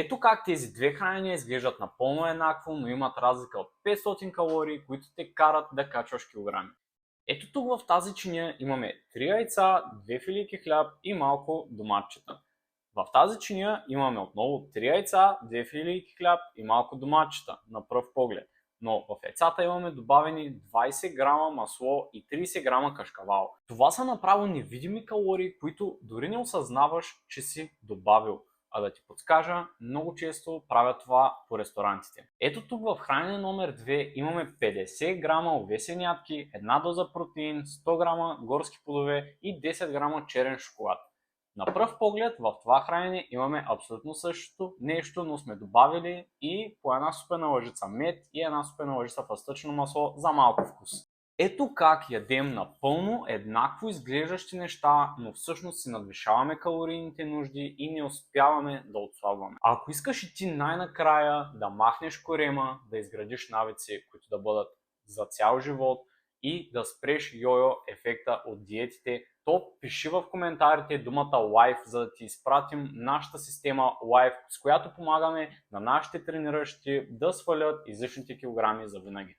Ето как тези две хранения изглеждат напълно еднакво, но имат разлика от 500 калории, които те карат да качваш килограми. Ето тук в тази чиния имаме 3 яйца, 2 филийки хляб и малко доматчета. В тази чиния имаме отново 3 яйца, 2 филийки хляб и малко доматчета на пръв поглед. Но в яйцата имаме добавени 20 грама масло и 30 грама кашкавал. Това са направо невидими калории, които дори не осъзнаваш, че си добавил. А да ти подскажа, много често правят това по ресторантите. Ето тук в хранене номер 2 имаме 50 грама овесени ядки, една доза протеин, 100 грама горски плодове и 10 грама черен шоколад. На пръв поглед в това хранене имаме абсолютно същото нещо, но сме добавили и по една супена лъжица мед и една супена лъжица фъстъчно масло за малко вкус. Ето как ядем напълно еднакво изглеждащи неща, но всъщност си надвишаваме калорийните нужди и не успяваме да отслабваме. А ако искаш и ти най-накрая да махнеш корема, да изградиш навици, които да бъдат за цял живот и да спреш йо-йо ефекта от диетите, то пиши в коментарите думата LIFE, за да ти изпратим нашата система LIFE, с която помагаме на нашите трениращи да свалят излишните килограми за винаги.